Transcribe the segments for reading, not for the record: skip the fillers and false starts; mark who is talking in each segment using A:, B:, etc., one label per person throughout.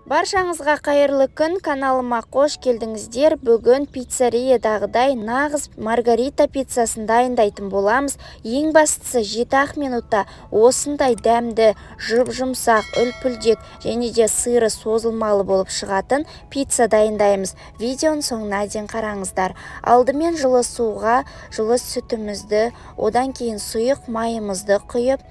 A: Баршаңызға қайырлы күн, каналыма қош келдіңіздер. Бүгін пиццериядағыдай нағыз маргарита пиццасын дайындайтын боламыз. Ең бастысы 7-ақ минутта осындай дәмді, жұмсақ, үлпілдек және де сыры созылмалы болып шығатын пицца дайындаймыз. Видеоның соңына дейін қараңыздар. Алдымен жылы суға жылы сүтімізді, одан кейін сұйық майымызды құйып,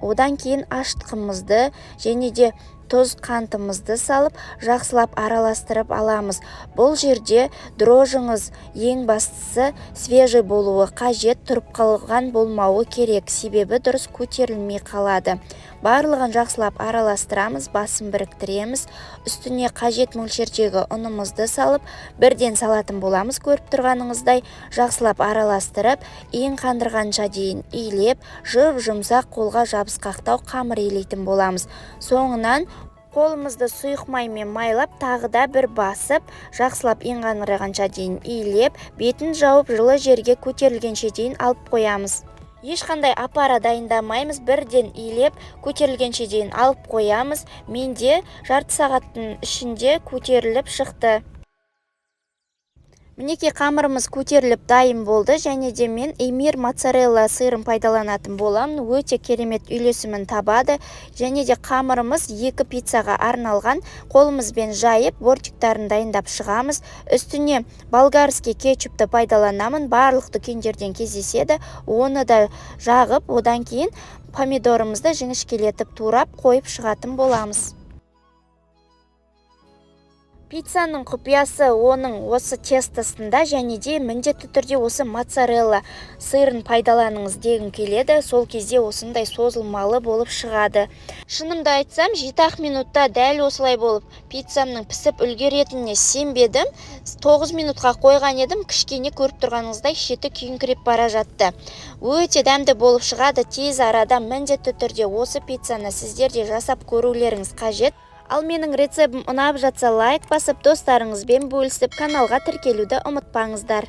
A: одан кейін ашытқымызды және де тұз қантымызды салып, жақсылап араластырып аламыз. Бұл жерде дрожжыңыз ең бастысы свежий болуы қажет, тұрып қалған болмауы керек, себебі дұрыс көтерілмей қалады. Барлығын жақсылап араластырамыз, басын біріктіреміз. Үстіне қажет мөлшердегі ұнымызды салып, бірден салатын боламыз. Көріп тұрғаныңыздай жақсылап араластырып, ең қандырғанша дейін илеп, жұмсақ қолға жабысқақтау қамыр илейтін боламыз. Соңынан қолымызды сұйық маймен майлап, тағы да бір басып, жақсылап ең қандырғанша дейін илеп, бетін жауып, жылы жерге көтерілгенше дейін алып қоямыз. Ешқандай апара дайындамаймыз, бірден илеп, көтерілгенше дейін алып қоямыз. Менде жарты сағаттың ішінде көтеріліп шықты. Мінекей қамырымыз көтеріліп дайын болды, және де мен эмир моцарелла сырын пайдаланатын боламын. Өте керемет үйлесімін табады, және де қамырымыз 2 пиццаға арналған. Қолымызбен жайып, бортиктарын дайындап шығамыз. Үстіне болгарский кетчупты пайдаланамын, барлық дүкендерден кездеседі. Оны да жағып, одан кейін помидорымызды жіңішкелетіп турап қойып шығатын боламыз. Пиццаның құпиясы оның осы тестосында, және де міндетті түрде осы моцарелла сырын пайдаланыңыз дегім келеді. Сол кезде осындай созылмалы болып шығады. Шынымды айтсам, 7-ақ минутта дәл осылай болып пиццамның пісіп үлгеретініне сенбедім. 9 минутқа қойған едім, кішкене көріп тұрғаныңыздай шеті күйіңкіреп бара жатты. Өте дәмді болып шығады. Тез арада міндетті түрде осы пиццаны сіздер де жасап көрулеріңіз қажет. Ал менің рецептім ұнап жатса, лайк басып, достарыңызбен бөлісіп, каналға тіркелуді ұмытпаңыздар.